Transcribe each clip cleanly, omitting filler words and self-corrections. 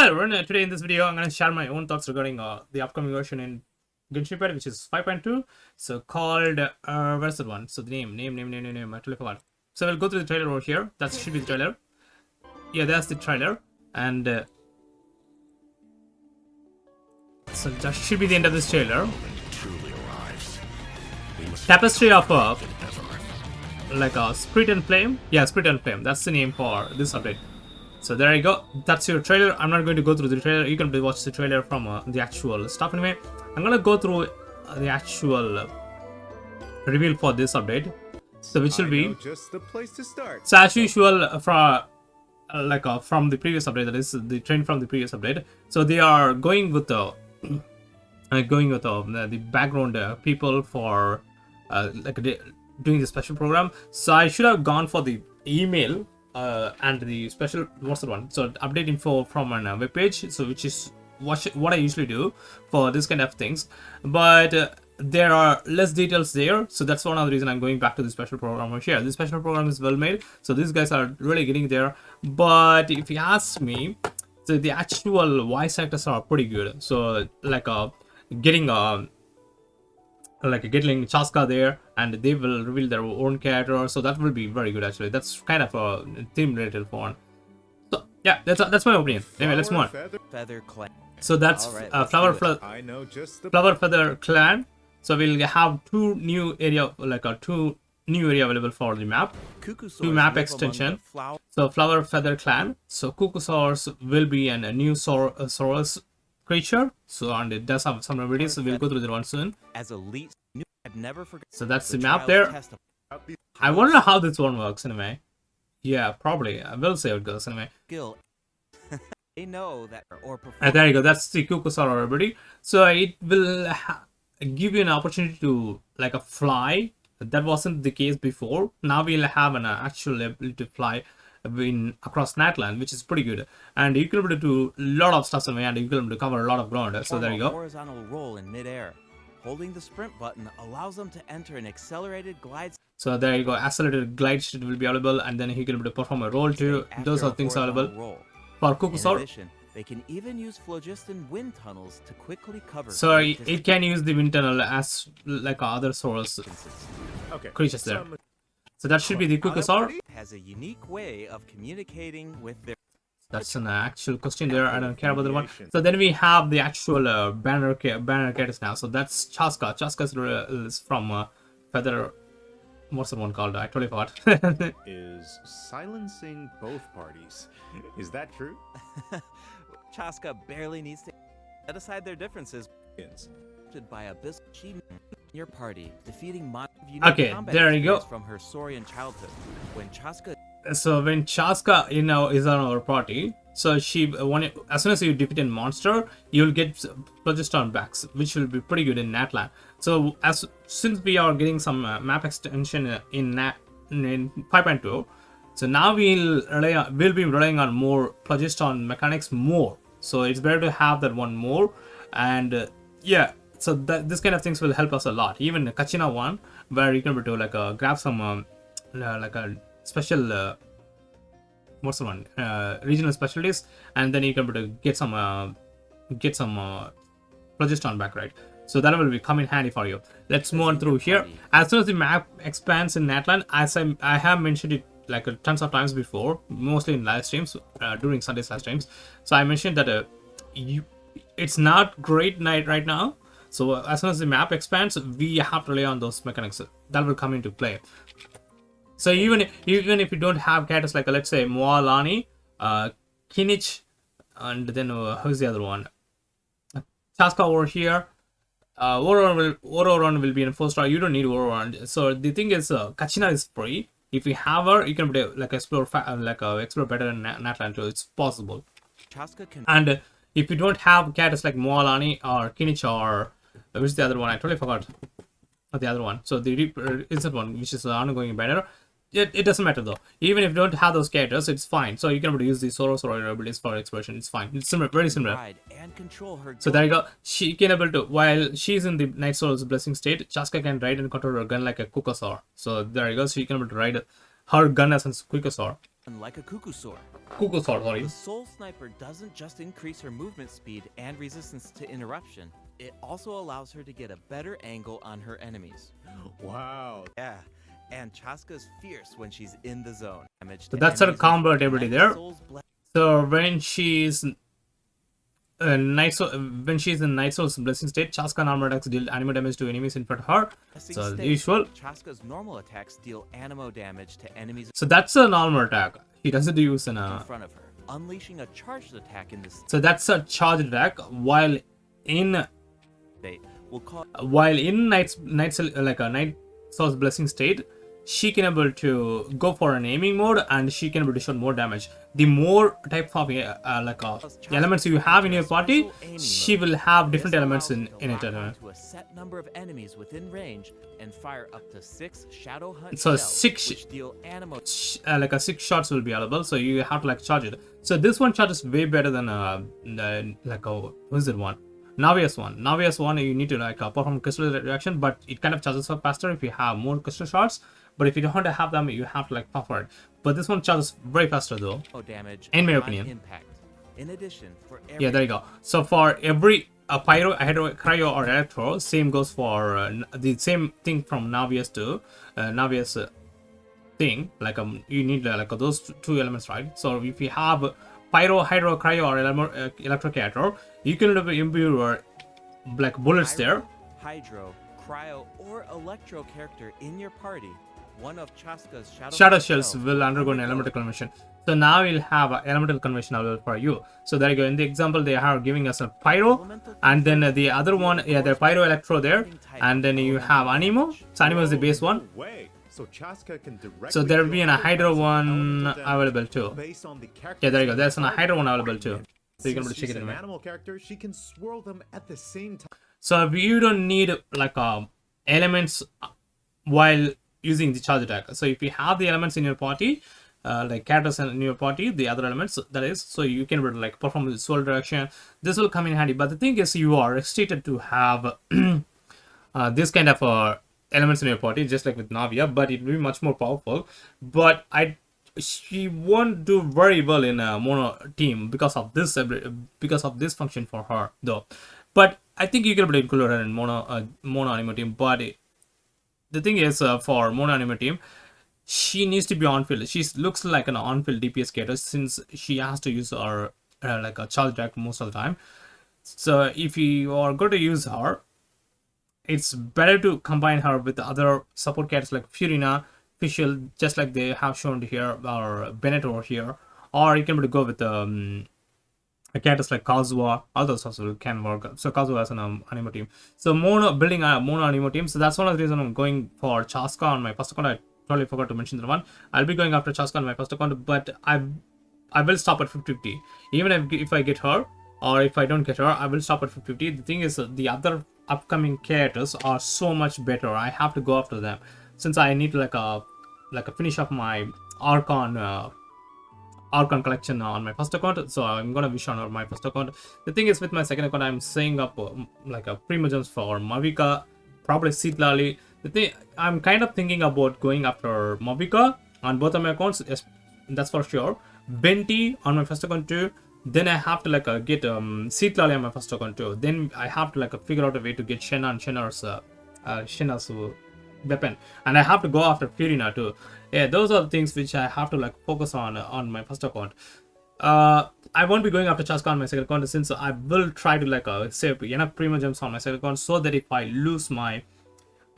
Hello everyone, today in this video I'm going to share my own thoughts regarding the upcoming version in Genshin, which is 5.2. So called, where's that one? So the name, I totally forgot. So we'll go through the trailer over here. That should be the trailer. Yeah, that's the trailer. And so that should be the end of this trailer. Tapestry of like a Spirit and Flame. Yeah, Spirit and Flame. That's the name for this update. So there you go. That's your trailer. I'm not going to go through the trailer. You can watch the trailer from the actual stuff anyway. I'm going to go through the actual reveal for this update. So which will be just the place to start. So as usual from the previous update, that is the trend from the previous update. So they are going with the the background people for doing the special program. So I should have gone for the email and the special, what's the one? So update info from a web page. So which is what I usually do for this kind of things, but there are less details there. So that's one of the reason I'm going back to the special program over here. The special program is well made, so these guys are really getting there. But if you ask me, so the actual voice actors are pretty good. So getting Chaska there, and they will reveal their own character, so that will be very good actually. That's kind of a theme related one. So yeah, that's my opinion. Anyway, let's move on. Feather Clan. So that's Flower Feather Clan. So we'll have two new area available for the map. Two map extension. So Flower Feather Clan. So Cuckoosaurus will be a new Saurus creature. So and it does have some abilities. So we'll go through that one soon. As elite, I've never forgotten. So that's the map there. I wonder how this one works anyway. Yeah, probably. I will say it goes anyway. Skill. They know that and there you go. That's the Cuckoosaur ability. So it will give you an opportunity to fly. That wasn't the case before. Now we'll have an actual ability to fly across Natland, which is pretty good. And you can be able to do a lot of stuff anyway, and you can be able to cover a lot of ground. So there you go. Horizontal roll in midair. Holding the sprint button allows them to enter an accelerated glide. So there you go. Accelerated glide sheet will be available, and then he can be able to perform a roll too. Those are things available for Cuckoosaur. In addition, they can even use phlogiston wind tunnels to quickly cover. So it can use the wind tunnel as other Saurus creatures there. So that should be the Cuckoosaur. Has a unique way of communicating with their. That's an actual question there. I don't care about that one. So then we have the actual banner characters now. So that's Chaska. Chaska is from Feather. What's the one called? I totally forgot. Is silencing both parties. Is that true? Chaska barely needs to set aside their differences. By Abyss, she your party defeating okay, there you go. From her Saurian childhood. When Chaska. So when Chaska is on our party, so as soon as you defeat a monster, you'll get Phlogiston backs, which will be pretty good in Natland. So since we are getting some map extension in 5.2, so now we'll be relying on more Phlogiston mechanics more. So it's better to have that one more, and yeah. So this kind of things will help us a lot. Even the Kachina one, where you can be able to grab some a special what's the one regional specialties, and then you can be able to get some Phlogiston back, right? So that will be come in handy for you. Let's move on through here. As soon as the map expands in Natland, as I have mentioned it tons of times before, mostly in live streams during Sunday's live streams. So I mentioned that it's not great night right now. So as soon as the map expands, we have to rely on those mechanics that will come into play. So even if you don't have characters like let's say Moalani, Kinich, and then who's the other one? Chaska over here. Ororon will be in 4-star. You don't need Ororon. So the thing is, Kachina is free. If you have her, you can explore explore better in Natland too. It's possible. And if you don't have characters like Moalani or Kinich or which is the other one? I totally forgot the other one. So the instant one, which is ongoing banner. It doesn't matter though. Even if you don't have those characters, it's fine. So you can use the Soros or abilities for exploration. It's fine. It's similar, very similar. So there you go. She can able to, while she's in the Night Soul's blessing state, Chaska can ride and control her gun like a Cuckoosaur. So there you go. So you can able to ride her gun as a Cuckoosaur. like a cuckoo sword. Cuckoo sword, sorry. The Soul Sniper doesn't just increase her movement speed and resistance to interruption, it also allows her to get a better angle on her enemies. Wow. Yeah, and Chaska's fierce when she's in the zone. Damage So to that's her enemies combo with ability Night there. Soul's So when she's when she's in Night Soul's blessing state, Chaska normal attacks deal animo damage to enemies in front of her. So the usual. Chaska's normal attacks deal animo damage to enemies So that's a normal attack. She doesn't use an in front of her, unleashing a charged attack in this so that's a charged attack. While in state. We'll call Night Soul's blessing state, she can able to go for an aiming mode and she can able to show more damage. The more type of elements you have in your party, she will have different elements in it. to a set number of enemies within range and fire up to 6 shadow hunt So shells, 6 which deal animo 6 shots will be available, so you have to charge it. So this one charges way better than who's it one? Navia's one you need to perform crystal reaction, but it kind of charges up faster if you have more crystal shots. But if you don't want to have them, you have to buffer it. But this one charges very faster though, damage in my on opinion. impact. In addition, for every Yeah, there you go. So for every pyro, hydro, cryo, or electro, same goes for the same thing from Navia's to Navia's thing. You need those two elements, right? So if you have pyro, hydro, cryo, or electro character, you can imbue your bullets there. Hydro, cryo, or electro character in your party. One of Chaska's Shadow shells will undergo an elemental conversion. So now we'll have an elemental conversion available for you. So there you go. In the example, they are giving us a pyro, and then the other one, yeah, the pyro electro there, and then you have animo. So animo is the base one. So Chaska can directly So there will be deal a hydro one elemental damage available too. based on the Yeah, there you go. characteristics There's of a the hydro one party. available too. So you can Since check she's it in a an minute. animal character, she can swirl them at the same time. So you don't need elements while using the charge attack. So if you have the elements in your party, characters in your party, the other elements, that is, so you can perform the soul direction. This will come in handy. But the thing is, you are restricted to have this kind of elements in your party, just like with Navia, but it will be much more powerful. But she won't do very well in a mono team because of this function for her though. But I think you can include her in mono anime team. But the thing is, for mono anime team, she needs to be on field. She looks like an on field DPS character since she has to use her a charge attack most of the time. So if you are going to use her, it's better to combine her with other support characters like Furina, Fischl, just like they have shown here, or Bennett over here, or you can go with characters like Kazuha. Others also can work. So Kazuha is an anime team. So building a mono anime team. So that's one of the reasons I'm going for Chaska on my first account. I totally forgot to mention that one. I'll be going after Chaska on my first account, but I will stop at 50-50. Even if I get her, or if I don't get her, I will stop at 50-50. The thing is, the other upcoming characters are so much better. I have to go after them since I need to finish up my Archon collection on my first account. So I'm gonna wish on my first account. The thing is, with my second account, I'm saying up a primo gems for Mavika, probably Seatlali. The thing, I'm kind of thinking about going after Mavika on both of my accounts. Yes, that's for sure. Benti on my first account too. Then I have to get Seatlali on my first account too. Then I have to figure out a way to get Shenna and Shenna's weapon, and I have to go after Furina too. Yeah, those are the things which I have to focus on my first account. I won't be going after Chaska on my second account since I will try to save enough primo gems on my second account so that if I lose my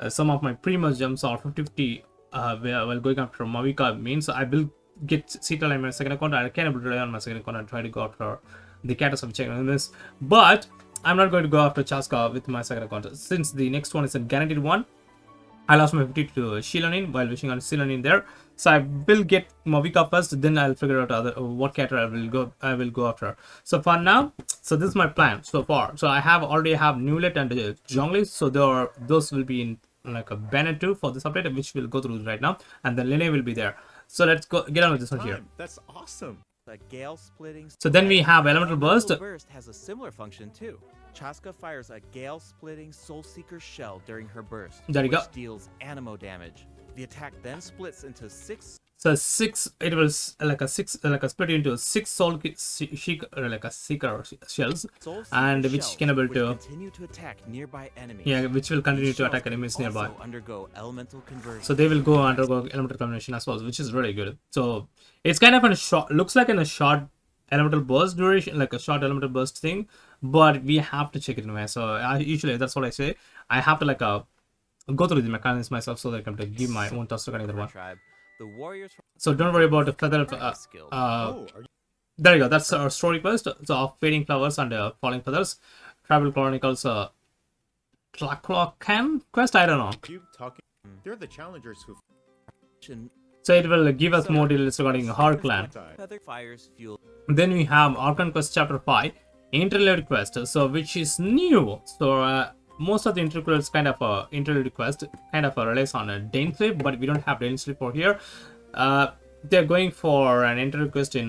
some of my primo gems or 50-50 while going after Mavika, means I will get Seatlali on my second account. I can able to rely on my second account and try to go after the characters of checking on this. But I'm not going to go after Chaska with my second account since the next one is a guaranteed one. I lost my 50 to Shilanin while wishing on Shilanin there. So I will get Mavika first, then I'll figure out what character I will go after. So for now, so this is my plan so far. So I already have Newlet and Zhongli, so those will be in a banner 2 for this update, which we'll go through right now, and then Lene will be there. So let's get on with this one here. That's awesome. The gale splitting. So then we have Elemental Burst. Burst has a similar function too. Chaska fires a gale-splitting Soul Seeker shell during her burst, There you which go. deals animo damage. The attack then splits into 6 So six, it was like a six, like a split into six soul like a seeker shells, Soul Seeker and which shells, can able which to continue to attack nearby enemies. yeah, which will continue These to shells attack can enemies nearby. also undergo elemental conversion. So they will go undergo elemental combination as well, which is really good. So it's kind of a short, looks like in a short elemental burst duration, like a short elemental burst thing, but we have to check it anyway. So usually that's what I say. I have to like go through the mechanics myself so that I can give my own thoughts regarding that one. Tribe, the warriors from So don't worry about the feather. skill. There you go. That's our story quest. So of fading flowers and falling feathers. Tribal Chronicles. Tlaclocan quest. I don't know. You talking? They're the challengers who. So it will give us more details regarding our clan. Feather fires fuel. Then we have Archon Quest Chapter 5, Interlude Quest, so which is new. So most of the interludes kind of interlude quest kind of relies on a Dainsleep, but we don't have Dainsleep for here. They're going for an interlude quest in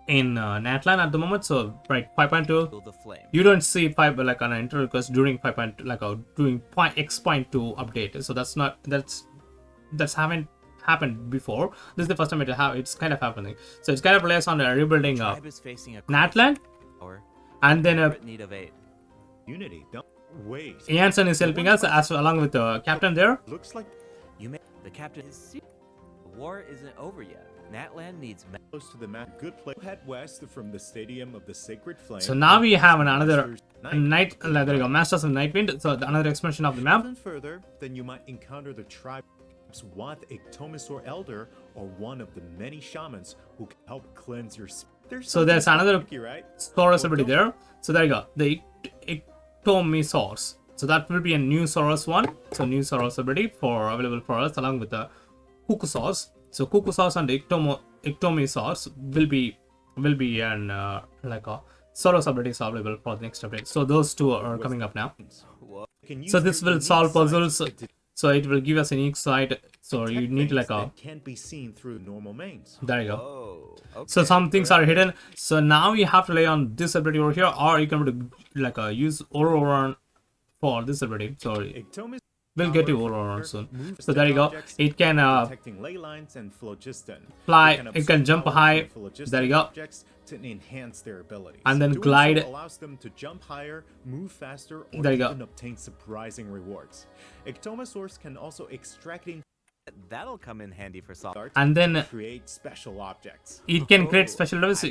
Natlan at the moment. So right 5.2, Fuel the flame. you don't see 5 like on an interlude quest during 5.2 like doing X.2 update. So that's haven't happened before. This is the first time it's kind of happening. So it's kind of relies on rebuilding Tribe is facing a Natlan, or and then need of aid. Unity. Don't wait. Jansen is helping us as along with the captain there. Looks like You may the captain is serious. The war isn't over yet. Natlan needs close to the map. Good place. Head west from the Stadium of the Sacred Flame. So now we have another Masters night. There you go, Masters of Nightwind. So another expansion of the map. Even further, then you might encounter the tribe's Wath Iktomisaur Elder or one of the many shamans who can help cleanse your. So there's another right? Saurus ability there. So there you go, the Iktomisaurs. So that will be a new Saurus one. So new Saurus ability for available for us along with the Kukusaurs. So Kukusaurs and the Iktomisaurs will be an like a Saurus abilities available for the next update. So those two are coming up now. So this will solve puzzles. So it will give us a unique side. So you need like a. Can't be seen through normal mains. There you go. Oh, okay. So some things are hidden. So now you have to rely on this ability over here, or you can like use Ororon for this ability. So Iktomis we'll get to Ororon soon. So there you go. It can detecting ley lines and phlogiston. fly. It can jump high. There you go. Objects to enhance their abilities. And then Doing glide. so allows them to jump higher, move faster, or There you go. even obtain surprising rewards. Iktomosaurs can also extract That'll come in handy for solve. art And then create special objects. it can create special objects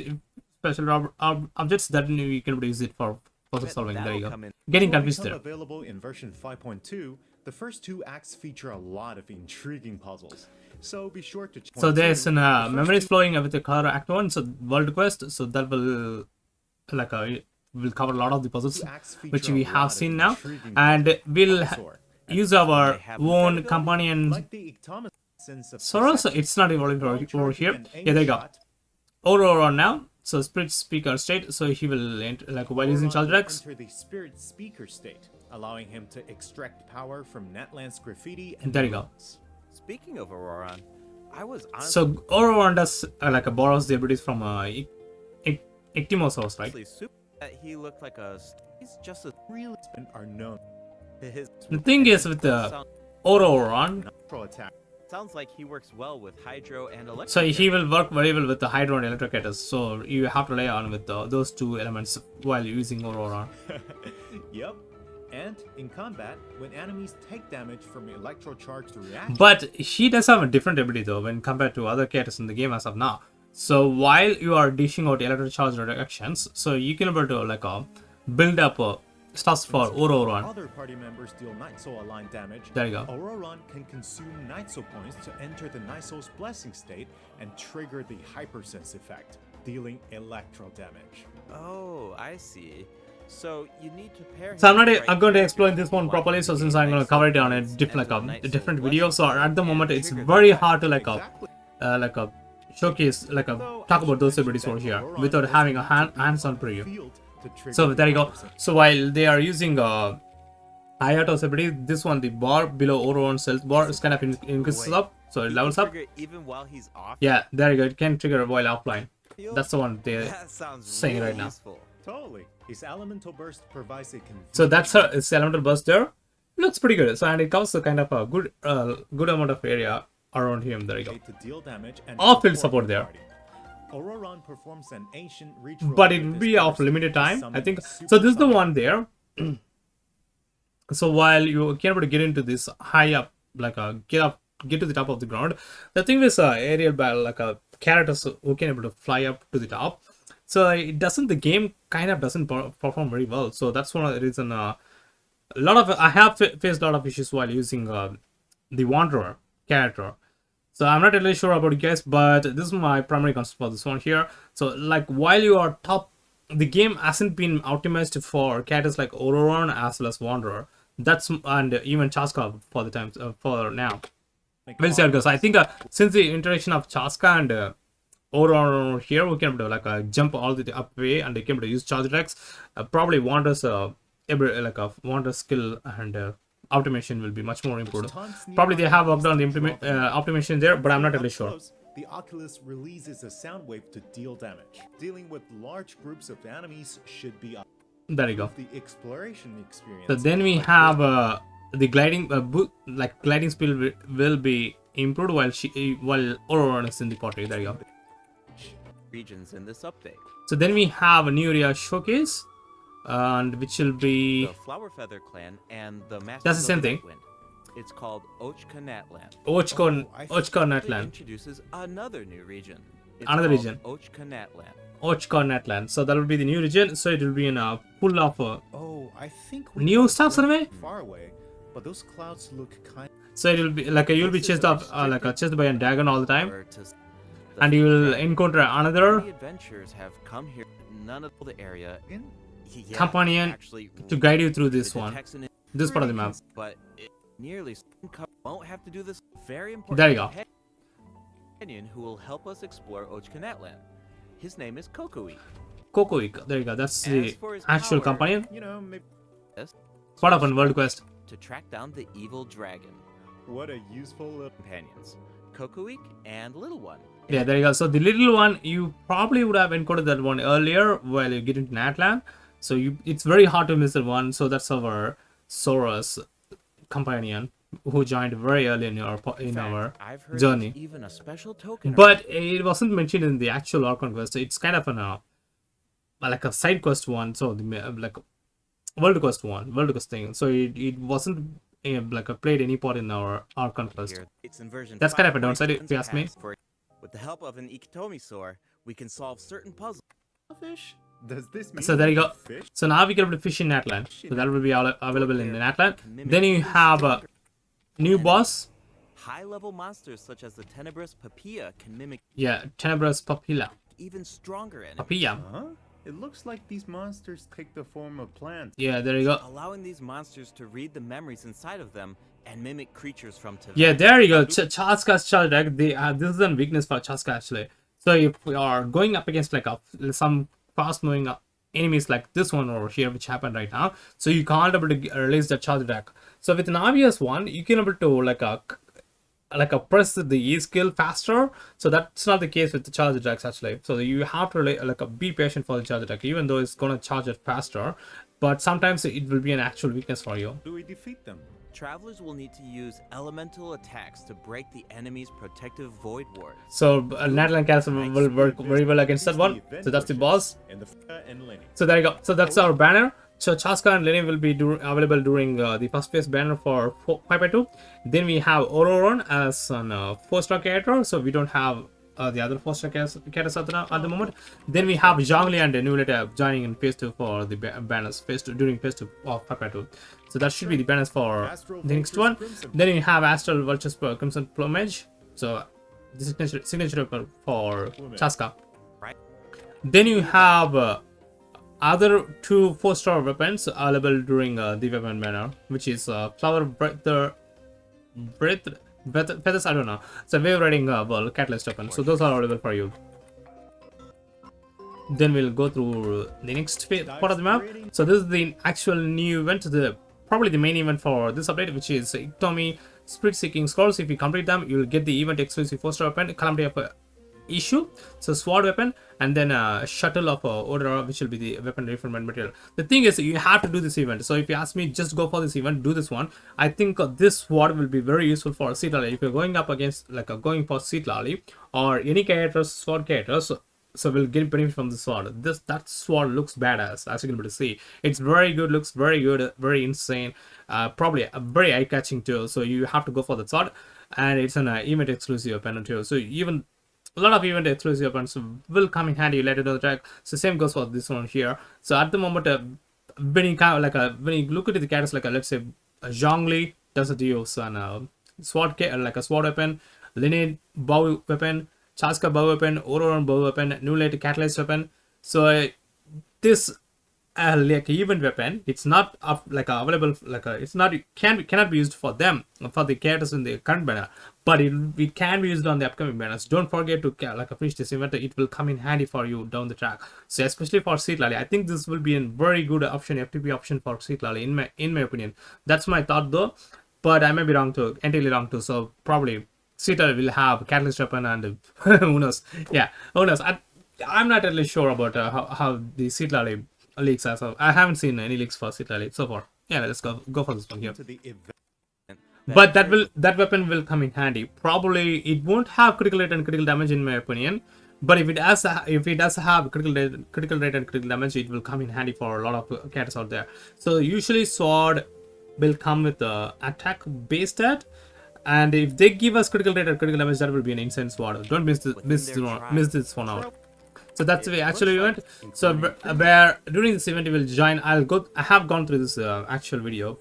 that you can use it for puzzle solving. There you That'll go. come in. Getting Will confused become there. available in version 5.2. The first two acts feature a lot of intriguing puzzles, so be sure to. So there's an memories flowing with the color act 1. So world quest. So that will like will cover a lot of the puzzles which we have seen now, and we'll use our own companion Like the Iktomisens of Soros. It's not evolving over here. Yeah, there you go. Aurora now. So spirit speaker state. So he will enter, like while using charge decks. enter the spirit speaker state, allowing him to extract power from Natlan's graffiti and There you go. ruins. Speaking of Auroron, I was honestly So Aurora does like borrows the abilities from Ictimosaurus, right? super that he looked like a. He's just a Real are known his. The thing is with the Auroron, natural attack. Sounds like he works well with hydro and electric. so he will work very well with the Hydro and Electrocators. So you have to rely on with those two elements while using Auroron. Yep. And in combat, when enemies take damage from electrocharged reactions, But he does have a different ability though when compared to other characters in the game as of now. So while you are dishing out electrocharge reactions, so you can able to like build up stuff for Auroron. other party members deal Nightsoul aligned damage. There you go. Auroron can consume Nightsoul points to enter the Nightsoul's blessing state and trigger the Hypersense effect, dealing electro damage. Oh, I see. So you need to pair. So him with I'm going to right explain this one while properly. So using since I'm going to Nightsoul cover it on a points different and like the a different Nightsoul video. So blessing at the state moment and it's trigger very that hard to Exactly. like a showcase like a Though talk I about should those mention abilities that over here Auroron without does having a have to hands-on be preview. field to trigger So the there you go. Hypersense. So while they are using Ayato's ability, this one the bar below Auroron's health bar is kind of increases up, so it He levels can up. trigger even while he's off. Yeah, there you go. It can trigger while offline. That's the one they're That sounds saying really right now. useful. Totally. His elemental burst provides a So that's her its elemental burst there. Looks pretty good. So and it covers a kind of a good amount of area around him. There you go. To deal damage and All field support your there. party. Auroron performs an ancient reach But roll it will with be his of burst limited to time, I summon think. a So this is the supersonic one there. So while you can able to get into this high up, like get to the top of the ground, the thing is aerial battle, like characters who can able to fly up to the top. So it doesn't, the game kind of doesn't perform very well. So that's one of the reason. A lot of I have faced a lot of issues while using the Wanderer character. So I'm not really sure about you guys, but this is my primary concern for this one here. So like while you are top, the game hasn't been optimized for characters like Auroron as well as Wanderer. That's and even Chaska for the times for now. We'll see how it goes. I think since the interaction of Chaska and Auroron here, we can able to like jump all the up way and they can able to use charge attacks. Probably Wanderer's like a Wander skill and automation will be much more improved. Probably they have worked on the optimization there, but I'm not really sure. The Oculus releases a sound wave to deal damage. Dealing with large groups of enemies should be There you go. the exploration experience. So then we have the gliding like gliding speed will be improved while Auroron is in the pottery. There you go. Regions in this update. So then we have a new area showcase, and which will be The Flower Feather Clan and the Masters That's the same of the thing. Night Wind. It's called Ochka Natland. Ochka I Natland. Introduces another new region. It's Another called region. Ochka Natland. Ochka Natland. So that will be the new region. So it will be in a full of Oh, I think we new can stuff go anyway. far away, but those clouds look kind. So it will be like you'll be chased up chased by a dragon all the time, Or to s- the and you will dragon. encounter another Many adventurers have come here. None of the area Yeah, companion actually, to guide you through this it one, detects an this part of the map. but it nearly won't have to do this. Very important. There you go. Companion who will help us explore Ochkanatland. His name is Kokui. Kokoik. There you go. That's the As for his actual power, companion. You know, maybe Part of a world quest. To track down the evil dragon. what a useful little. Companions, Kokuik and Little One. Yeah, there you go. So the little one, you probably would have encoded that one earlier while you get into Natlan. So it's very hard to miss that one. So that's our Sora's companion who joined very early in our I've heard journey. there's even a special token. But it wasn't mentioned in the actual Archon quest. It's kind of an like a side quest one. So like world quest thing. So it wasn't like played any part in our Archon quest. Here, it's in version That's kind of a 5.1 downside if you ask me. With the help of an Ikitomi sword, we can solve certain puzzles. Fish? Does this mean So there you go. fish? So now we can able to fish in Natlan. So that will be available in the Natlan. Then you have a new boss. High-level monsters such as the Tenebrous Papilla can mimic Yeah, Tenebrous Papilla. even stronger enemies, Papilla. Huh? It looks like these monsters take the form of plants. Yeah, there you go. allowing these monsters to read the memories inside of them and mimic creatures from Tibet. Yeah, there you go. Chaska's charge deck. This is a weakness for Chaska actually. So if we are going up against like some fast-moving enemies like this one over here, which happened right now, so you can't able to release the charge deck. So with an obvious one, you can able to like a press the E skill faster. So that's not the case with the charge attacks actually. So you have to be patient for the charge attack, even though it's gonna charge it faster. But sometimes it will be an actual weakness for you. Do we defeat them? Travelers will need to use elemental attacks to break the enemy's protective void ward. So Natlan Castle will work very well against that one. So that's the boss. And Lenny. So there you go. So that's our banner. So Chaska and Lenny will be available during the first phase banner for 5x2. Then we have Auroron as an 4-star character. So we don't have the other 4-star characters at the moment. Then we have Zhongli and Nuleta joining in phase 2 for the banners during phase 2 of 5x2. So that should be the banners for the next one. Then we have Astral Vulture's Crimson Plumage. So the signature for Chaska. Right. Then you have other 2 4-star weapons available during the weapon banner, which is Flower Feathers, I don't know. So wave riding catalyst weapon. So those are available for you. Then we'll go through the next part of the map. So this is the actual new event, probably the main event for this update, which is Ikitomi Spirit Seeking Scrolls. If you complete them, you will get the event exclusive 4-star weapon, Calamity of issue. So sword weapon, and then a shuttle of order, which will be the weapon refinement material. The thing is, you have to do this event. So if you ask me, just go for this event, do this one. I think this sword will be very useful for Seat Lally. If you're going up against going for Seat Lally or any characters, sword characters, so we'll get benefit from the sword. That sword looks badass, as you can able to see. It's very good, looks very good, very insane. Probably very eye-catching too. So you have to go for the sword, and it's an event exclusive weapon too. So even a lot of event exclusive weapons will come in handy later down the track. So same goes for this one here. So at the moment, when you kind of when you look at the characters let's say Zhongli doesn't use an sword like a sword weapon, Lineage bow weapon, Chaska bow weapon, Ororon bow weapon, New Light catalyst weapon. So this event weapon, it's not available it's not cannot be used for them, for the characters in the current banner, but it can be used on the upcoming banners. Don't forget to finish this event. It will come in handy for you down the track. So especially for Seat Lally, I think this will be a very good option, FTP option for Seat Lally in my opinion. That's my thought though, but I may be wrong too, entirely wrong too. So probably Seat Lally will have catalyst weapon, and who knows. Yeah, who knows. I'm not really sure about how the Seat Lally leaks as of. I haven't seen any leaks for Seat Lally so far. Yeah, let's go for this one here. To the event. But that weapon will come in handy. Probably it won't have critical rate and critical damage in my opinion. But if it does have critical rate and critical damage, it will come in handy for a lot of characters out there. So usually sword will come with the attack based stat. And if they give us critical rate and critical damage, that will be an insane sword. Don't miss this one out. So that's the actual event. So where during this event you will join. I have gone through this actual video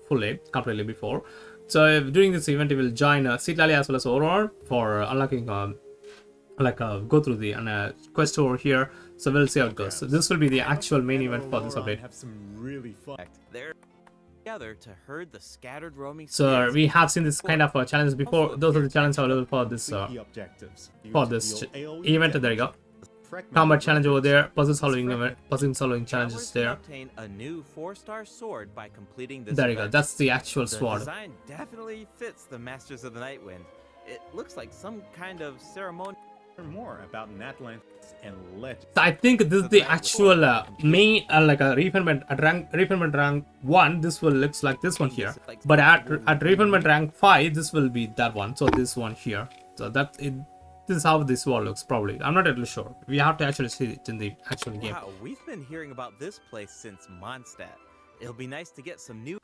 completely before. So during this event you will join Seat Lally as well as Aurora for unlocking go through the quest over here. So we'll see how it goes. So this will be the actual main event for this update. Have some really fun. They're together to herd the scattered roaming So spirits. we have seen this kind of challenges before. Those are the challenges available for this The objectives. event. There you go. Combat challenge over there, puzzle solving challenges there. Obtain a new 4-star sword by completing this There you go. event. That's the actual The sword. design definitely fits the Masters of the Nightwind. It looks like some kind of ceremony. Learn more about Natlantis and legends. So I think this is the actual main refinement at refinement rank 1. This will looks like this one here, but at refinement rank 5, this will be that one. So this one here. So this is how this wall looks. Probably, I'm not really sure. We have to actually see it in the actual game. Wow, we've been hearing about this place since Mondstadt. It'll be nice to get some new.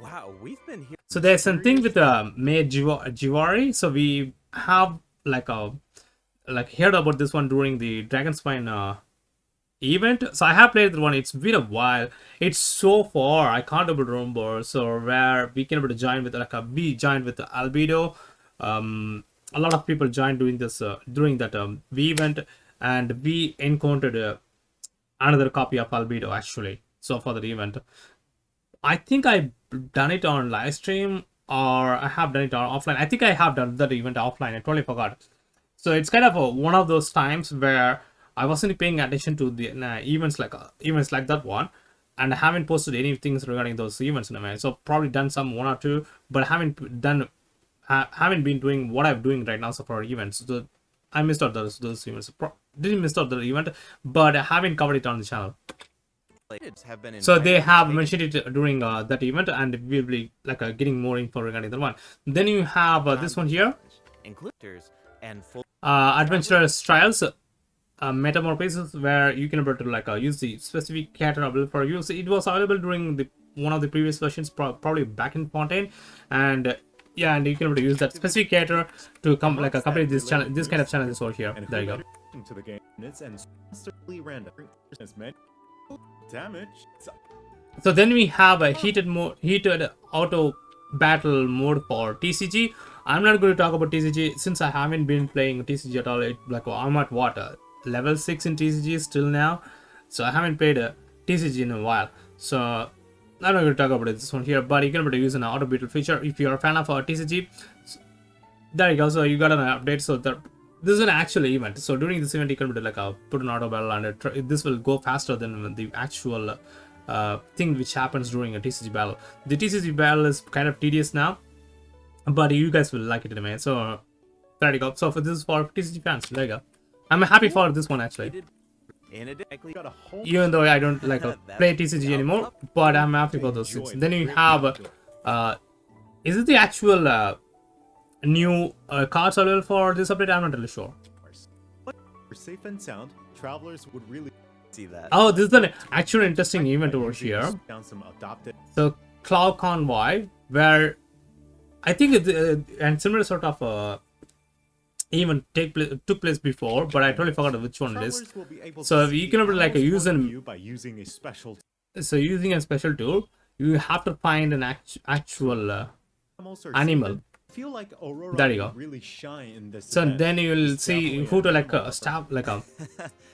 Wow, we've been here. So there's something with Maid Jivari. So we have heard about this one during the Dragonspine event. So I have played the one. It's been a while. It's so far I can't able to remember. So where we can able to join with we joined with the Albedo. A lot of people joined doing this during that V event, and we encountered another copy of Albedo actually. So for the event, I think I've done it on live stream, or I have done it on offline. I think I have done that event offline. I totally forgot. So it's kind of one of those times where I wasn't paying attention to the events like that one, and I haven't posted any things regarding those events in a way. So probably done some one or two, but haven't been doing what I'm doing right now. So for events, so I missed out those events. Didn't miss out the event, but I haven't covered it on the channel. Have been So they invited to have take mentioned it during that event, and we'll be getting more info regarding that one. Then you have this one here, includers and full adventurous trials, metamorphosis, where you can able to use the specific character available for use. It was available during one of the previous versions, probably back in Fontaine, and yeah, and you can able to use that specific character to complete this kind of challenges over here. And There you go. to the game minutes and masterfully random damage. So then we have a heated auto battle mode for TCG. I'm not going to talk about TCG since I haven't been playing TCG at all. I'm at what level 6 in TCG still now, so I haven't played a TCG in a while. So I'm not going to talk about this one here, but you can use an auto battle feature if you're a fan of TCG. There you go. So you got an update. So this is an actual event. So during this event, you can put an auto battle, and this will go faster than the actual thing which happens during a TCG battle. The TCG battle is kind of tedious now, but you guys will like it in a minute. So there you go. So this is for TCG fans. There you go. I'm happy for this one actually. In addition, Got a whole Even though I don't like play TCG anymore, but I'm happy for those things. Then you have, is it the actual new cards available for this update? I'm not really sure. for safe and sound, travelers would really see that. Oh, this is an actual interesting event over here. down some adopted So Cloud Convoy, where I think and similar sort of even took place before, but I totally forgot which one it is. travelers will be able So to you see can have like a Owl's use point of and view by using a special so using a special tool, you have to find an actual animals or animal. seafood. I feel like Aurora There you will go. really shine in this So event. then you will It's see definitely who to an like animal stab like a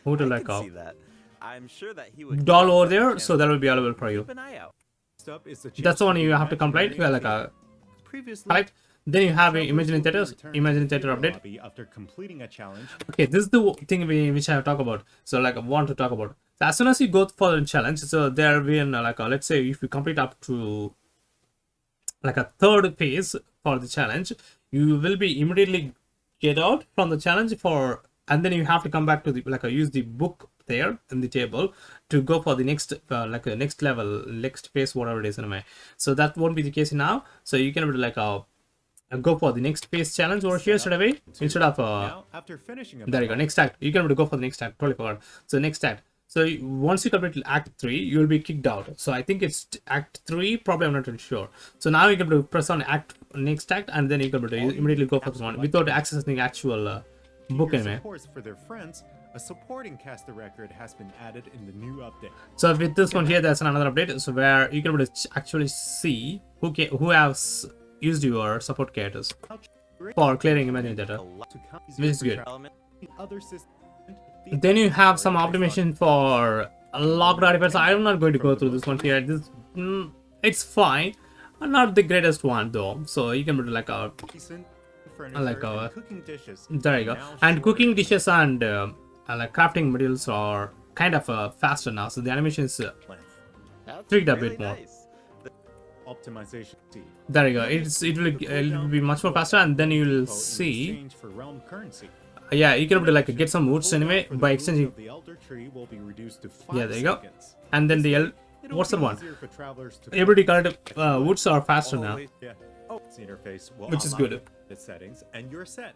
who to I like can a see that. I'm sure that he would doll keep over up there. that So that will be available for you. Keep an eye out. Next up is the That's the one you have to imaginary complete. Like a field. Previously, collect. Then you have a travelers Imaginary will be Theaters, returned to Imaginary the Theater theater update. lobby after completing a challenge. Okay, this is the thing which I talk about. So like I want to talk about. So as soon as you go for the challenge, so there will be like let's say if you complete up to like a third phase for the challenge, you will be immediately get out from the challenge for, and then you have to come back to the like use the book there in the table to go for the next like the next level, next phase, whatever it is anyway. So that won't be the case now. So you can like go for the next phase challenge over here straight away instead of Now, after finishing a there you go, battle, next act. You can go for the next act. Totally forgot. So next act. So once you complete Act 3, you will be kicked out. So I think it's Act 3. Probably I'm not really sure. So now you can press on next act, and then you can immediately go for this one without accessing the actual book your anyway. supports for their friends, a supporting caster record has been added in the new update. So with this one here, there's another update. So where you can actually see who has used your support characters for clearing imaginary data, To count which is good. Element. other systems. Then you have some optimization for locked artifacts. I'm not going to go through this one here. It's fine, not the greatest one though. So you can put like a Decent like furniture a and cooking dishes. there you go. Now And shorter. cooking dishes and like crafting materials are kind of faster now. So the animation is Length. That's tweaked a really bit more. nice. Optimization. C. There you go. It'll be much more faster, and then you will In see. exchange for realm currency. Yeah, you can able to like get some woods anyway For the by roots exchanging. of the elder tree will be reduced to 5 Yeah, there you go. seconds. And then the It'll what's the be one? easier for travelers to Ability colored woods are faster now. Always- Yeah. Its interface will Which is allow good. the settings and you're set.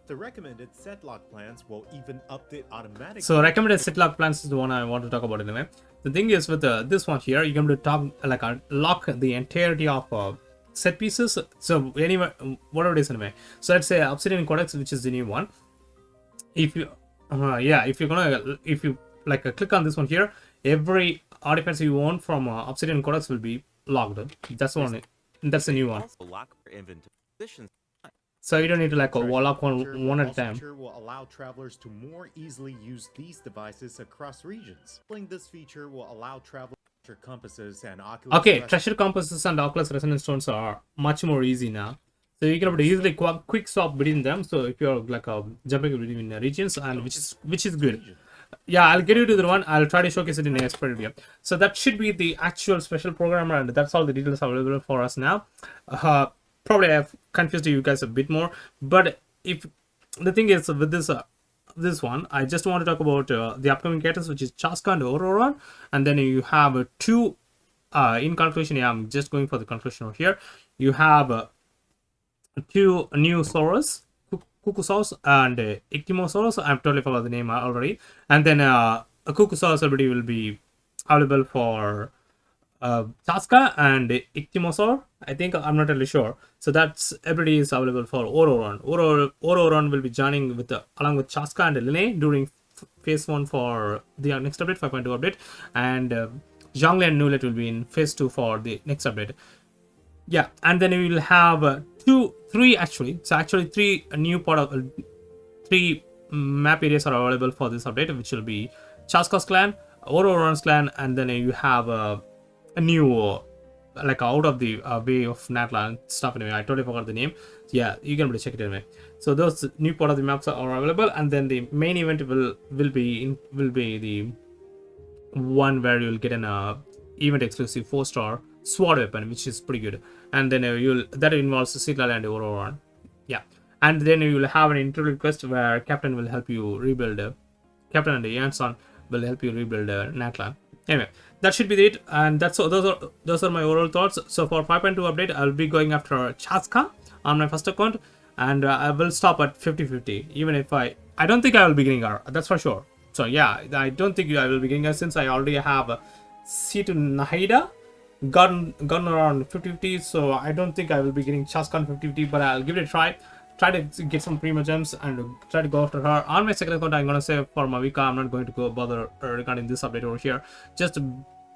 The recommended set lock plans will even update automatically. So recommended set lock plans is the one I want to talk about anyway. The thing is with this one here, you can able to talk like lock the entirety of set pieces. So anyway, whatever it is anyway. So let's say Obsidian Codex, which is the new one. If you if you like click on this one here, every artifacts you own from Obsidian Codex will be logged. That's one. That's the new one. Also lock your inventory positions. So you don't need to like lock Feature one at a also time. feature will allow travelers to more easily use these devices across regions. This feature will allow travelers to compasses and Oculus Okay, Quest treasure compasses and Oculus resonance stones are much more easy now. So you can able to easily quick swap between them. So if you're like jumping between regions, and which is good. Yeah, I'll get you to the one. I'll try to showcase it in a separate video. So that should be the actual special programmer, and that's all the details available for us now. Probably I've confused you guys a bit more, but if the thing is with this one, I just want to talk about the upcoming characters, which is Chaska and Aurora, and then you have two. In conclusion, yeah, I'm just going for the conclusion over here. You have two new Saurus, Kukusaurus and Ichthyosaurus. I've totally forgot the name already. And then a Kukusaurus ability will be available for Chaska and Ichthyosaur. I think I'm not really sure. So that's ability is available for Ororon. Ororon will be joining with along with Chaska and Linne during phase 1 for the next update, 5.2 update, and Zhongli and Nulet will be in phase 2 for the next update. Yeah, and then we will have three actually. So actually three map areas are available for this update, which will be Chaska's clan, Ororon's clan, and then you have a new like out of the way of Natlan stuff anyway. I totally forgot the name. Yeah, you can check it anyway. So those new part of the maps are available, and then the main event will be the one where you'll get an event exclusive 4-star sword weapon, which is pretty good. And then that involves Siglal and Ororon. Yeah, and then you will have an interview request where Captain will help you rebuild. Captain and Yanson will help you rebuild Natlan. Anyway, that should be it, and those are my overall thoughts. So for 5.2 update, I'll be going after Chaska on my first account, and I will stop at 50-50. Even if I don't think I will be getting her, that's for sure. So yeah, I don't think I will be getting her since I already have C to Nahida gotten around 50-50. So I don't think I will be getting Chaska on 50-50, but I'll give it a try. Try to get some primo gems and try to go after her. On my second account, I'm gonna say for Mavika, I'm not going to go bother regarding this update over here. Just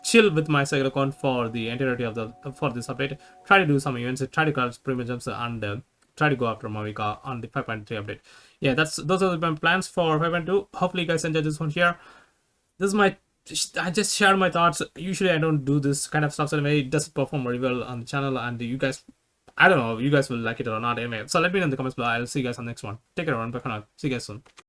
chill with my second account for the entirety of for this update. Try to do some events, try to collect primo gems, and try to go after Mavika on the 5.3 update. Yeah, those are my plans for 5.2. Hopefully you guys enjoyed this one here. This is I just shared my thoughts. Usually I don't do this kind of stuff anyway. It doesn't perform very well on the channel, and you guys, I don't know, you guys will like it or not anyway. So let me know in the comments below. I'll see you guys on the next one. Take care everyone. Bye for now. See you guys soon.